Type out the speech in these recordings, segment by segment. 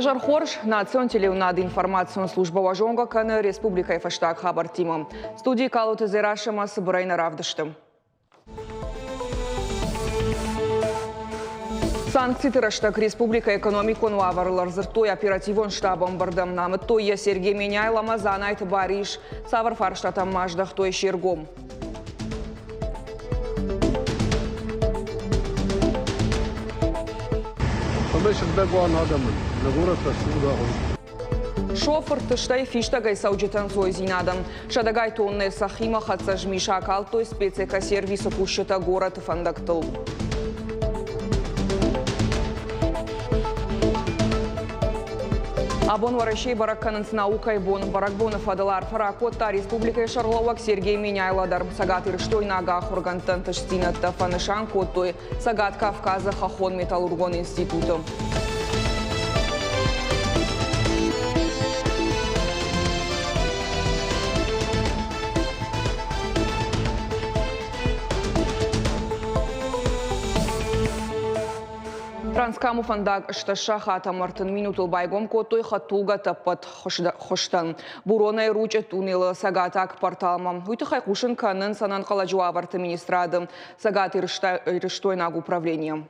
Жархорш национ телеунады информацион служба важонга каны республика фаштаг хабар тимам. Студии калуты зерашама сыбырайна равдыштым. Санкции штаг республика экономикон ваварлар зыртой оперативон штабом бардам намыт той Сергей Меняйлама занайт бариш савар фарштатам маждах той шергом. Шофер тыштай фиштагай сауджетан зойзинадан. Шадагай тонны сахима хатсажмиша калтой спецека сервиса кушета город фандактыл. Абон варащей баракканын наукай бон баракбонов адалар фаракотта республика Шарловак Сергей Меняйладар. Сагат ирштой нага хургантан тыштинатта фанышан коттой Сагат Кавказа хахон металлургон института. Транскаму фандаг шташа хата мартын минутыл байгом котой хатулга таппат хоштан. Буронай ручет унылы сагатак порталмам. Уйтыхай кушын канын санан калажуа варты министрады. Сагат ирыштой наг управлением.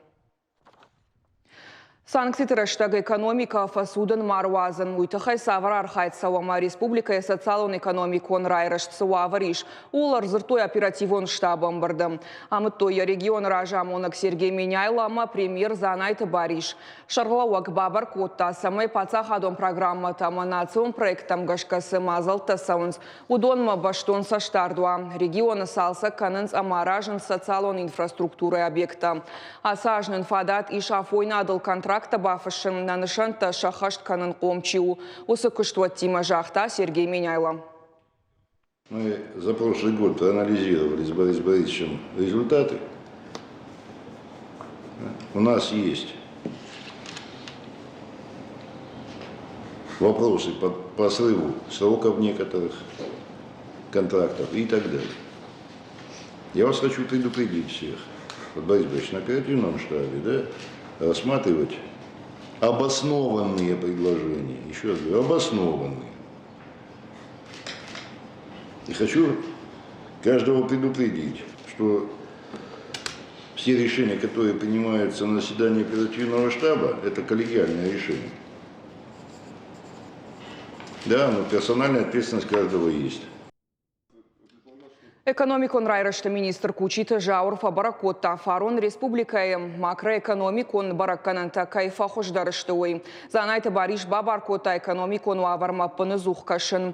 Санкции тыраштаг экономика фасудан маруазан. Уйтыхай савар архайт савама республика социалон экономикон райрашт савариш. Улар зыртой оперативон штабом бардам. Амытой регион ражамонок Сергей Меняйлама премьер занайт бариш. Шарлауак бабар котта самай пацахадон программа таманацион проектам гашкасы мазалта саунс. Удонма баштон саштардуа. Региона салса канынс амаражен социалон инфраструктуры объекта. Асажнын фадат и шафойна адыл контракта бафашын нанышанта шахашт канын комчиу. Осы кыштуат Тима Жахта Сергей Меняйла. Мы за прошлый год проанализировали с Борисом Борисовичем результаты. У нас есть вопросы по срыву сроков некоторых контрактов и так далее. Я вас хочу предупредить всех, Борис Борисович, на оперативном штабе, рассматривать обоснованные предложения. Еще раз говорю, обоснованные. И хочу каждого предупредить, что все решения, которые принимаются на заседании оперативного штаба, это коллегиальное решение. Да, но персональная ответственность каждого есть. Экономикон райрашты министр кучиты жаур фабаракотта фарон республикая макроэкономикон бараккананта кайфа хождарыштыой. Занайты бариш бабаркотта экономикон ваварма пынызух кашын.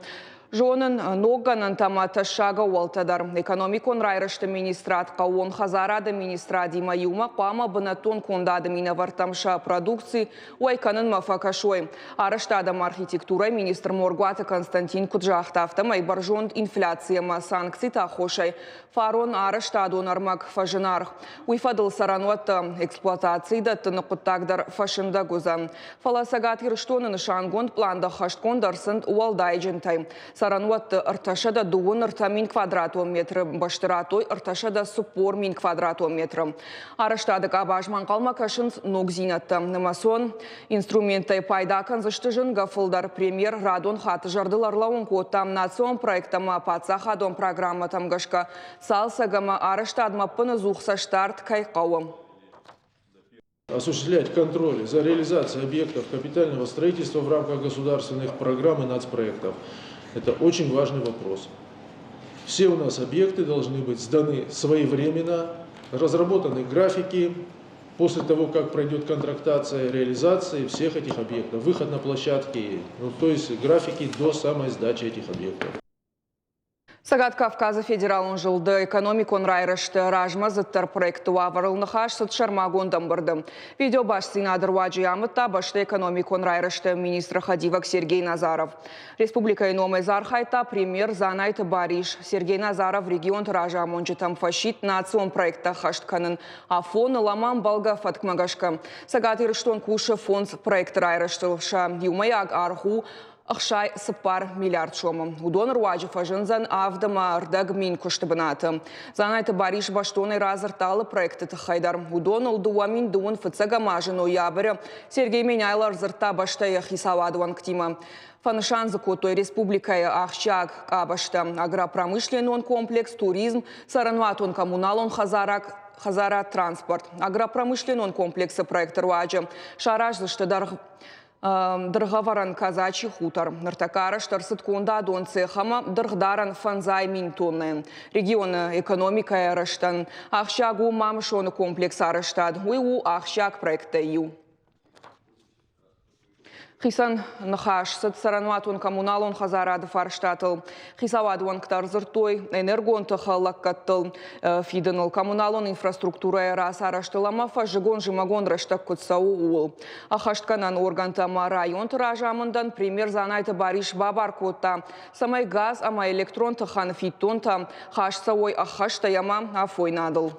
Жонын ногганын тамата шага уалтадар. Экономикон райрашты министрат кауон хазарады министра Дима Юма пама бынатон кондады минавартамша продукции уайканын мафакашой. Арыштадам архитектура министр Моргуата Константин Куджахтавтам айбаржонд инфляцияма санкций тахошай. Фарон арыштадон армак фажинарх. Уйфадыл сарануатта эксплуатации да тыныкуттагдар фашында гуза. Фаласагат ирштонын шангонд планда хашткондарсынд уалдайджинтай. Сарануат арташада дуын артамин квадратометр, баштыратой арташада супор мин квадратометр. Арыштадык абажман калма кашын ног зинатты. Намасон инструментай пайдакан заштыжын гафылдар премьер радон хаты жардыларлауын коттам национ проектама паца хадон программа тамгашка салсагама арыштадма пынызухса штарт кайқауым. Осуществлять контроль за реализацией объектов капитального строительства в рамках государственных программ и нацпроектов. Это очень важный вопрос. Все у нас объекты должны быть сданы своевременно, разработаны графики после того, как пройдет контрактация, реализации всех этих объектов, выход на площадки, то есть графики до самой сдачи этих объектов. Сагат Кавказа федералын жылды экономикон райрашты ражма зыттар проекты ваварылнықаш сыт шармагондам барды. Видео баш синадыр ваджиямытта башты экономикон райрашты министр Хадивак Сергей Назаров. Республика Иномай Зархайта премьер занайты бариш. Сергей Назаров регион ража мончетам фашит национ проекта хаштканын. А фон ламан балга фаткмагашка. Сагат ирштон кушы фонд проект райраштылша. Юмаяг арху Ақшай сыппар миллиард шомы. Удон руажы фажынзан авдама ырдаг мин күштібінаты. Занайты бариш баштоны разырталы проекты тұхайдар. Удон ұлдуа мин дуын фыцага мажын оябыры. Сергей Меняйлар зырта баштайы хисавадуан ктима. Фанышанзы Котой республикая Ахчаг Кабашта. Агропромышленный комплекс, туризм, саранватон коммуналон Хазара транспорт. Агропромышленный комплексы проекты руажы. Шараж зыштыдар дырғаваран казачи хутар. Ныртакара штарсыткунда дон цехама дырғдаран фанзай мин тонны. Регионы экономика ярыштан. Ахшагу мамшоны комплекс арыштад. Уйу Ахшаг проекты ю. Хисан нахаш саранватун коммуналон Хазарады фарштатыл. Хисавадуан ктарзыртой энергон тахалаккаттыл. Фиденл коммуналон инфраструктура рас араштылама фажигон жимагон раштак кутсау уол. Ахаштканан органтама район тыражамындан пример занайты бариш бабаркотта. Самай газ ама электрон тахан фитонта хашсауой ахаштаяма афойнадыл.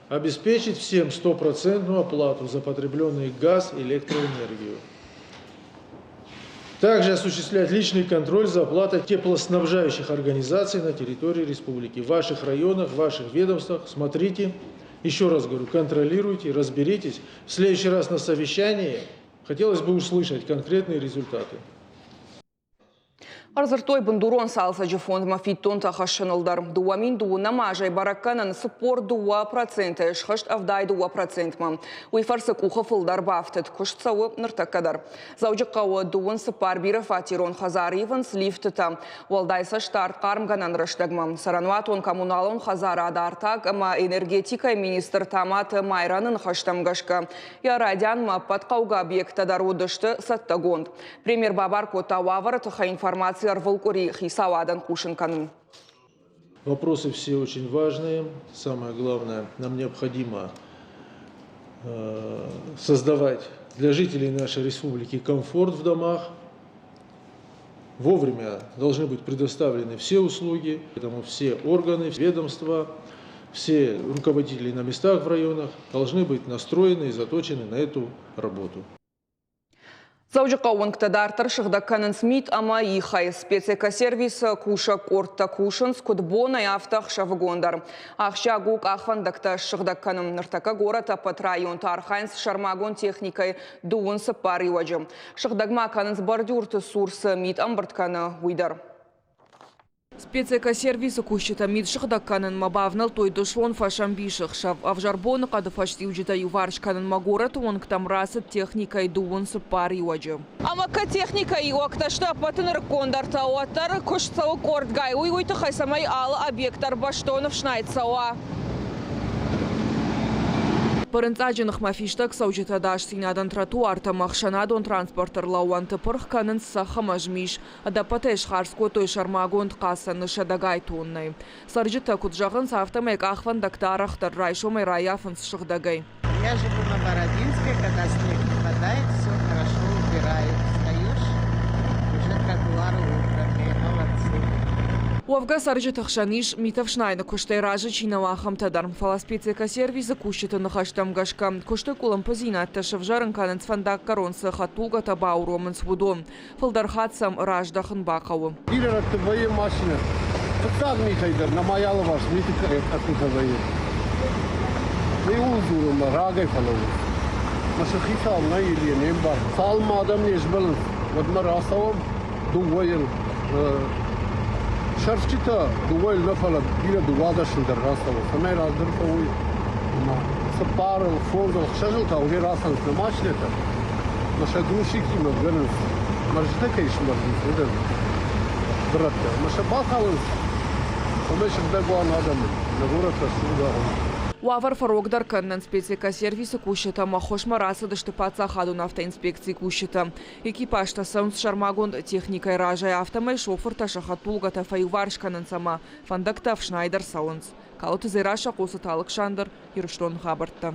Обеспечить всем 100% оплату за потребленный газ и электроэнергию. Также осуществлять личный контроль за оплатой теплоснабжающих организаций на территории республики. В ваших районах, в ваших ведомствах смотрите, еще раз говорю, контролируйте, разберитесь. В следующий раз на совещании хотелось бы услышать конкретные результаты. Арзыртой бандурон салсажы фонд мафиттон тахашынылдар. Дуамин дуына мажай баракканын спор 2%, шхышт авдай 2%. Уйфарсы куха фылдар бафтыд, куштсауы ныртаккадар. Заужыққауы дуын сыпар бирі фатирон Хазариванс лифтыта. Уалдайса штарт қарымганан рыштагмам. Саранватон коммуналон Хазара адартаг, ама энергетика министр таматы майранын хаштамгашка. Ярадян маппат қауға объектадар удышты саттагонд. Премьер Бабаркота Уавар тұха информация Вопросы все очень важные. Самое главное, нам необходимо создавать для жителей нашей республики комфорт в домах. Вовремя должны быть предоставлены все услуги, поэтому все органы, ведомства, все руководители на местах в районах должны быть настроены и заточены на эту работу. Заужықауын ктадартар шығдакканын смит ама ихай спецэкосервис куша корта кушынс кудбонай автах шавгондар. Ахшагук ахвандакта шығдакканым ныртака гората пат район тархайнс шармагон техникай дуын сыпар юаджым. Шығдагмаканынс бордюрты сурсы мит амбыртканы уйдар. Спецэкосервисы кущита мид шыхдакканын мабавнал той душлон фашамбишых шав авжарбоны қады фаштивджита юваршканын магорат он ктамрасы техникай дуын сыпар юаджы. Амака техника юакта штапатын рыкондар тауаттар кушцау кортгай уйгуйты хайсамай алы объекттар баштонов шнайцауа. Парынцаджынық мафиштак саужита даш синадан тротуарта махшанадон транспортер лауанты пырхканын сахамажмиш. Адапатеш харско той шармагонд қасаны шадагай тоннай. Сарджита куджағын сафтамайк ахвандактарахтар райшомай раяфынс шыхдагай. Я живу на Бородинской, когда снег выпадает, все хорошо убирают. Встаешь, уже тротуары убранные, молодцы. Уавга сарджитах шаниш митавшнайны куштай ражы чинавахам тадар. Фаласпецэкосервисы кущиты нахаштам гашка. Куштай кулам позинатта шавжарын канэнц фандак коронсы хатулга табауромын свудом. Фалдархатсам раждахын бақауы. Бирарат твои машины. Фактаг михайдар, намаялы ваш, митика атутавайы. Не узурым, рагай фалавы. Маша хисам на или нембар. Салма адам не жбалын. Вот марасавам дугвайын. Шарфчита дугвайл нафала бира дугадашын дар расава. Самай раздыр фауи. Сапарыл, фондал, шажылта уже расанс на машинета. Маша грушики мадганын. Маржита кайшын барзын. Братка, маша бахалын. Самай шагдагуан адамы. Нагората суда. Уавар фарогдар каннан спецэкосервисы кущита махошма расы дыштыпаца хадун автоинспекции кущита. Экипажта саунс шармагон техникай ражай автомай шофырта шахатулгата фаюваршканын сама фандактав Шнайдер саунс. Калуты зираша қосыт Александр Ерштон хабарта.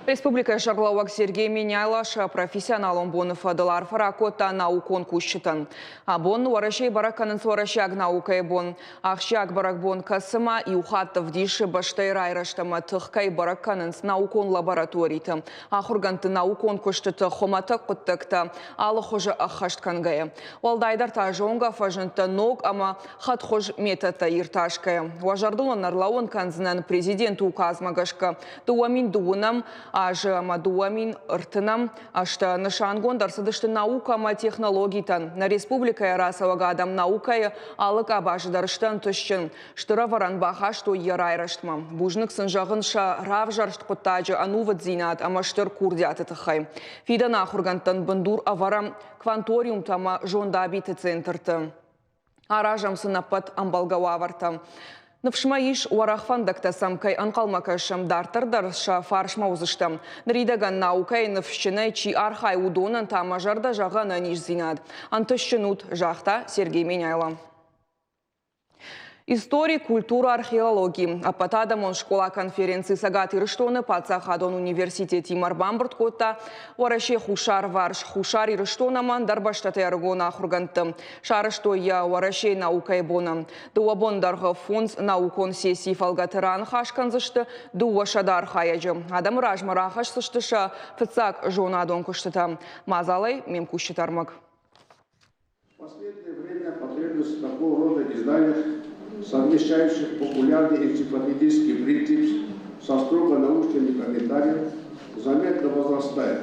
Республика Жарлауак Сергей Меняйлаш профессионал Омбонов Адалар Фаракота наукон кущитан. Абон уарашей бараканын суарашаг наука ебон. Ахшаг баракбон касыма и ухаттав диши баштай райраштама тыхкай бараканын наукон лабораторийтам. Ахурганты наукон кущита хомата куттакта алы хожа ахашткангая. Валдайдар тажонга фажынта ног ама хат хож метата ирташкая. Важардулан нарлауын канзынан президент указмагашка. Дуамин дуунам аж мадуамин ртынам, ашта нышангон дарсыдышты наукама технологийтан. На республика расавага адам наукая алыка бажыдарыштан түшчін. Штыра варан баха што ярайраштма. Бужнык сынжағынша рав жаршт құттажы анувыд зинат, ама штыр курдяты тыхай. Фидана хургантан бандур аварам кванториум тама жондабиты центрты. Аражам сынапат амбалгававарта. Навшмаиш уарахфандакта самкай анкалмакашам дартардарша фаршмаузыштам. Нридаган наукай навшчинай чи архай удонан тамажарда жагана ниш зинад. Антышчинут жахта Сергей Меняйло. Истории, культура, археологии. Апатадамон школа конференции Сагат Ирыштоны Пацахадон университет Имар Бамбурткота Вараше Хушар Варш Хушар Ирыштонаман Дарбаштаты Аргона Хургантым. Шарышто я Вараше наука ебона. Дуабон дарга фонс наукон сессии фалгатеран хашканзышты дуашадар хаяджы. Адам ражмара хашсыштыша фыцак жонадон куштыта. Мазалай мем кущитармак. В последнее время потребность такого рода изданий, совмещающих популярный энциклопедический принцип со строго научными комментариями, заметно возрастает.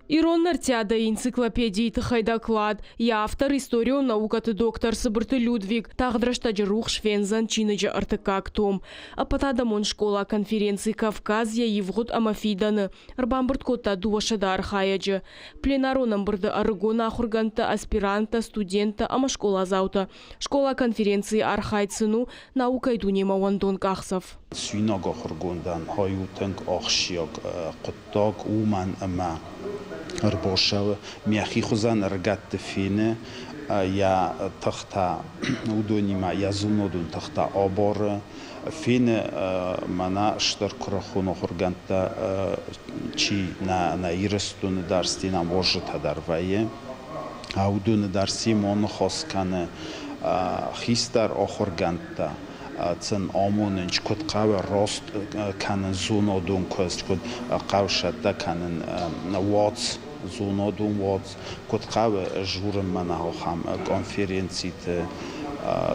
Ирон Нартяда энциклопедии Тахайдаклад. Я автор историю наукаты доктор Сабырты Людвиг. Тахдрашта рух швензан чиныджа артыкак том. А потадамон школа конференции Кавказья Евгод Амафиданы. Рбамбырткота дуашада архаяджа. Пленароном бырды аргона хурганта аспиранта, студента, ама школа заута. Школа конференции архайцыну наука идунема Вандон Кахсов. Свинага хургундан хаютанг ахшияг куттаг уман ама рбошава мяхи хузан ргат фине я тахта удонима я зунодун тахта обор фине мана штар крахуно хурганта чи на ирстун дарстина может дарвае аудун дарси мон хоскане хистар охурганта цен амоненч код қаве рост канен зунодун кост код қавшата канен ватс зунодун ватс код қаве журм манахо хам конференцийте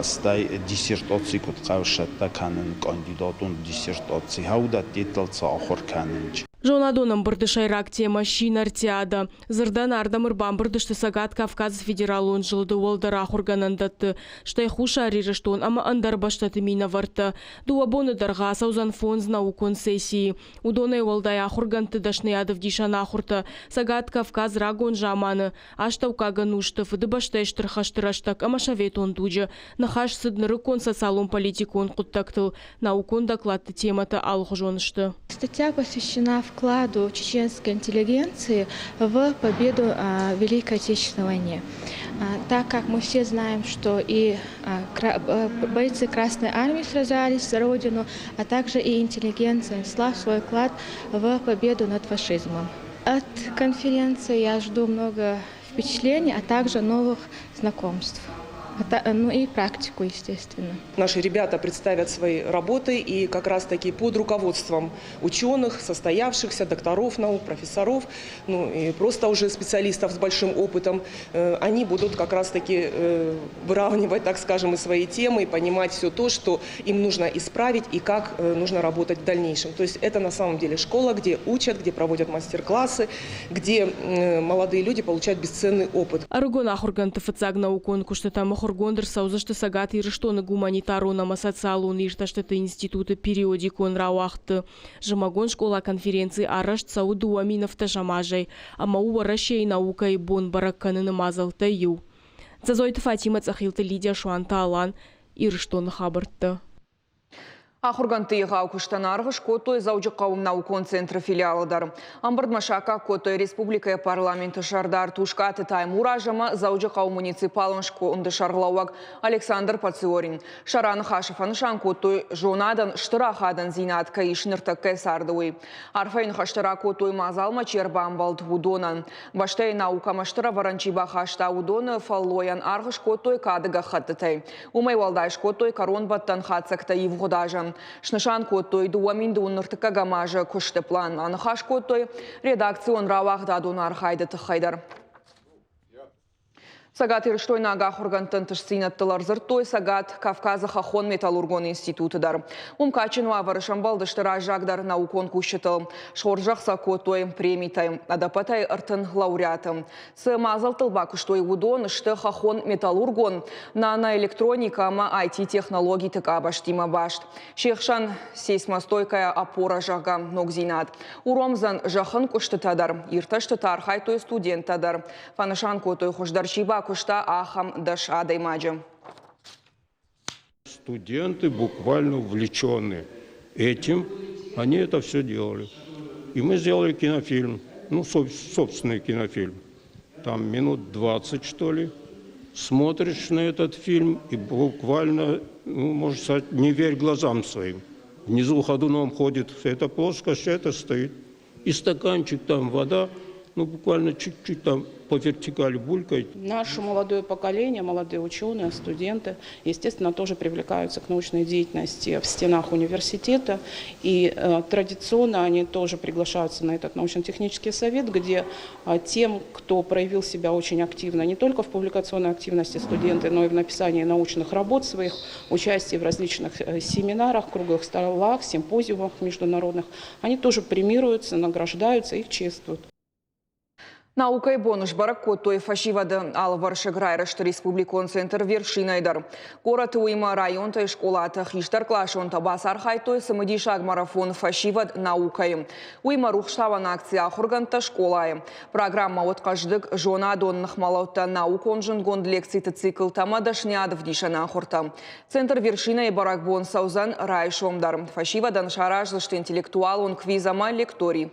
стай диссертации код қавшата канен кандидатун диссертации хауда титулца ахор каненч. Жонадоном бырдышайрак тема шинартиада. Зырдан ардамыр бамбырдышты Сагат Кавказ федералон жылды олдара хурганандатты. Штайхуша рирыштон, ама андар баштаты мина варта. Дуабоны дарга саузан фонз наукон сессии. Удонай олдая хурганты дашнаядов дишана хурта. Сагат Кавказ рагон жаманы. Аштаука гануштов, дыбаштайштыр хаштыраштак, ама шаветон дуджа. Нахаш сыдныры конса салон политикон куттактыл. Наукон докладты темата алхужонышты. Статья посвящена вкладу чеченской интеллигенции в победу в Великой Отечественной войне. Так как мы все знаем, что и бойцы Красной Армии сражались за Родину, а также и интеллигенция внесла свой вклад в победу над фашизмом. От конференции я жду много впечатлений, а также новых знакомств. Ну и практику, естественно. Наши ребята представят свои работы и как раз-таки под руководством ученых, состоявшихся, докторов наук, профессоров, ну и просто уже специалистов с большим опытом, они будут как раз-таки выравнивать, так скажем, и свои темы, и понимать все то, что им нужно исправить и как нужно работать в дальнейшем. То есть это на самом деле школа, где учат, где проводят мастер-классы, где молодые люди получают бесценный опыт. Горгондер саузашты Сагат Ирыштоны гуманитаруна социалун ирташтаты институты периодикон рауахты. Жамагон школа конференции арашт сауду аминовта жамажай, амау арашей наука и бон баракканын мазалта ю. Зазойты Фатима Цахилты Лидия Шуанта Алан Ирыштоны хабыртты. Ахургантыйға күштан арғыш Котой заужы қауым наукон центрі филиалыдар. Амбырдмашака Котой Республикая парламенті шардар тушқаты таймура жама заужы қауым муниципалын шконды шарғылауаг Александр Пациорин. Шараны Хашифанышан Котой жонадан штырахадан зинатка ишныртакка сардуй. Арфайн хаштыра Котой мазалма чербан балд удонан. Баштай наука маштыра варанчиба хашта удоны фаллоян арғыш Котой кадыга хаттытай. Умай валдайш Котой корон баттан хатсакта евғудажан. Шнышан Котой дуаминды уныртыка гамажа күшті план. Анықаш Котой редакцион равағда донар хайды тұқайдар. Сагат ирштойна агахургантын тышсинаттылар зыртой Сагат Кавказа Хахон металлургон институтыдар. Качину аварышан балдыштыра жагдар наукон күшітіл. Шоржақса Котой премитай, адапатай ыртын лауреатым. Сы мазалтылба күштой удон шты Хахон металлургон наноэлектроника ама IT-технологий тыка баштима башт. Шехшан сейсмостойкая опора жага ногзинат. Уромзан жахын күштітадар, ирташтытар хайтой студентадар. Фанышан Котой хуждарчиба кушта ахам даш адаймаджем. Студенты буквально увлечены этим, они это все делали. И мы сделали кинофильм, ну, собственный кинофильм. Там минут 20, что ли. Смотришь на этот фильм и буквально, ну, можно сказать, не верь глазам своим. Внизу ходуном ходит эта плоскость, это стоит. И стаканчик, там вода, ну, буквально чуть-чуть там по вертикали булькает. Наше молодое поколение, молодые ученые, студенты, естественно, тоже привлекаются к научной деятельности в стенах университета. И традиционно они тоже приглашаются на этот научно-технический совет, где тем, кто проявил себя очень активно, не только в публикационной активности студенты, но и в написании научных работ своих, участии в различных семинарах, круглых столах, симпозиумах международных, они тоже премируются, награждаются, их чествуют. Наука и бонуш барак Котой фашивады алваршы грайрышты республикон центр вершинайдар. Город уйма районта и школата хиштар клашонта басар хайтой самодишаг марафон фашивад наукай. Уйма рухштаван акция ахурганта школай. Программа откаждык жона донных малаута наукон жынгон лекцийты цикл тамадашнядов дишана ахурта. Центр вершинай барак бон саузан райшомдар. Фашивадан шаражлышты интеллектуал он квизама лекторий.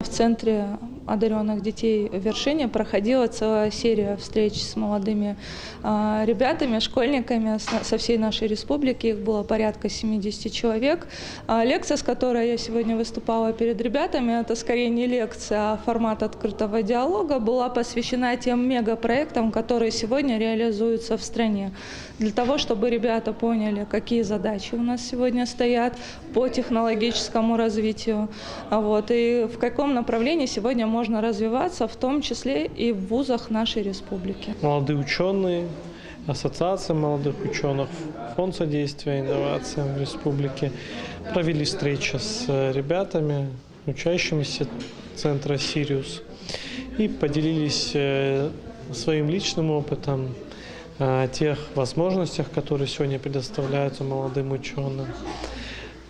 В Центре одаренных детей в Вершине проходила целая серия встреч с молодыми ребятами, школьниками со всей нашей республики. Их было порядка 70 человек. Лекция, с которой я сегодня выступала перед ребятами, это скорее не лекция, а формат открытого диалога, была посвящена тем мегапроектам, которые сегодня реализуются в стране. Для того, чтобы ребята поняли, какие задачи у нас сегодня стоят по технологическому развитию, и в каком направлении сегодня можно развиваться, в том числе и в вузах нашей республики. Молодые ученые, Ассоциация молодых ученых, Фонд содействия инновациям в республике провели встречи с ребятами, учащимися центра «Сириус», и поделились своим личным опытом о тех возможностях, которые сегодня предоставляются молодым ученым.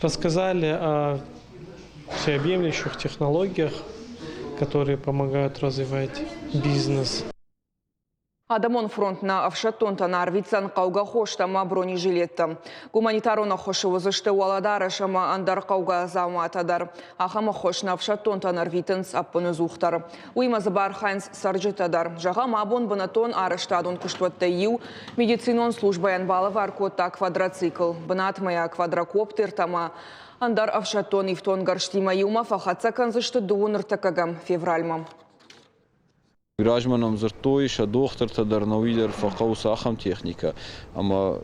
Рассказали о всеобъемлющих технологиях, которые помогают развивать бизнес. Адамон фронт на Авшатонта нарвицан қауға хоштама бронежилетті. Гуманитарона хошы вызышты уаладары шама андар қауға заматадар. Ахама хош на Авшатонта нарвитінс аппыны зухтар. Уймазы бар хайнс сарджетадар. Жаға мабон бынатон арыштадон күштватты ю. Медицинон службаян балы варкотта квадроцикл. Бынатмая квадрокоптер тама. Андар Авшатон ифтон гарштима юма фахатса канзышты дуыныртакагам февральма. Гражданам зыртой шадохтар тадарновидер факаус ахам техника, ама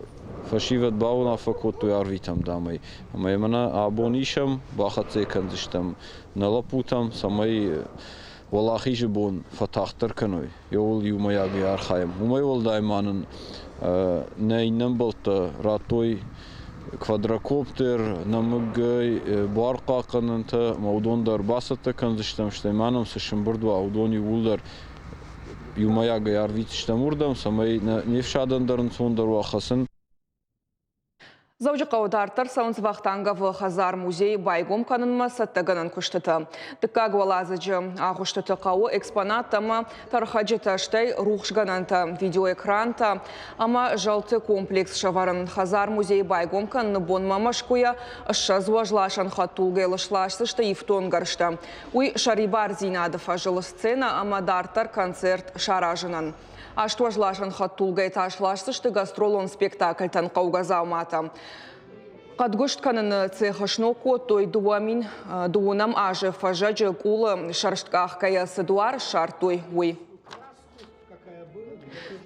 фашиват бауна факоту арвитам дамай, ама ямана абонишам бахатсе канзыштам налапутам самай валахиже бон фатахтар каной, йол юмаяги архаем, умай вол дайманын нейнам болта ратой квадрокоптер намыгай барка кананта маудондар басата канзыштам штайманом сышымбырдва аудони вулдар Юмаяга ярвит штамурдам, самай нефшадандарн сондар вахасын. Заужы қаудартыр сауынс вақтанға Хазар музей байгом канынма саттығынын күштіті. Дыққа гуалазыжы ағыштыты қауы экспонаттамы тархаджеташтай рухшгананта видеоэкранта, ама жалты комплекс шаварын Хазар музей байгом каныны бонмамашкуя шазважлашан хаттулгайлышлашсышты ифтон гаршта. Уй шарибар зинадыфа жылы сцена, ама дартар концерт шаражынан. Аштуажлашан хаттулгай ташлашсышты гастролон спектакльтан қауғазаумата. Қадгушт канын цехашноку той дуамин дуунам аже фажаджы кулы шарштках каясы дуар шартой уй.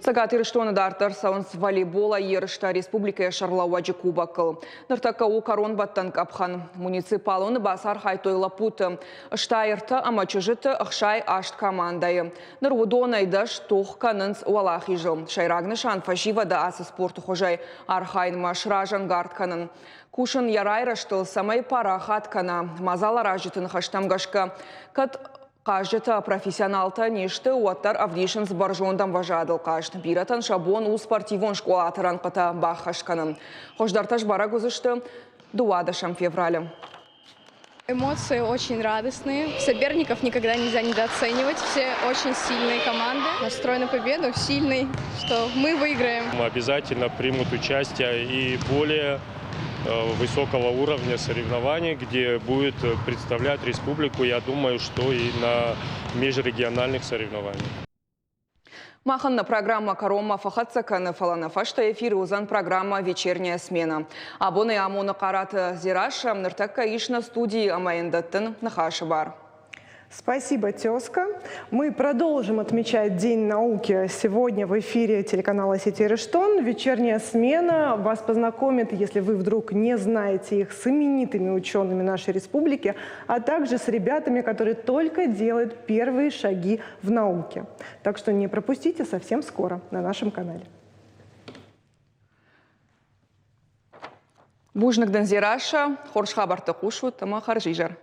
Сагат ирыштоны дартар саунс волейбола ерышта республика шарлауаджы кубакыл. Ныртакау корон баттан капхан. Муниципалыны басар хайтой лапуты. Штайырты амачыжыты ықшай ашт командайы. Нырудонайдаш тоқ канынс уалахижы. Шайрагнышан фашивада асы спорту хожай архайн машражан гард канын. Кушын ярайраштыл самай парахат кана. Мазала ражытын хаштамгашка. Кат Каждый профессионалта нешті уаттар авдишін сбаржондам важадыл кажд. Биратан шабон у спортивон школа атыран қыта бақашқанын. Хождарташ бара гузышты дуадашам февраля. Эмоции очень радостные. Соперников никогда нельзя недооценивать. Все очень сильные команды. Настрой на победу сильный, что мы выиграем. Мы обязательно примут участие и более высокого уровня соревнований, где будет представлять республику, я думаю, что и на межрегиональных соревнованиях. Маханна программа «Карома Фахатсакана Фалана Фашта» эфир узан программа «Вечерняя смена». Абоны Амона Карата Зираша, Ныртака Ишна студии Амаендаттен Нахашибар. Спасибо, тезка. Мы продолжим отмечать День науки сегодня в эфире телеканала сети Рештон. Вечерняя смена вас познакомит, если вы вдруг не знаете их, с именитыми учеными нашей республики, а также с ребятами, которые только делают первые шаги в науке. Так что не пропустите совсем скоро на нашем канале. Бужнак Данзираша, Хоршхабарта Кушу, Тама Харжижар.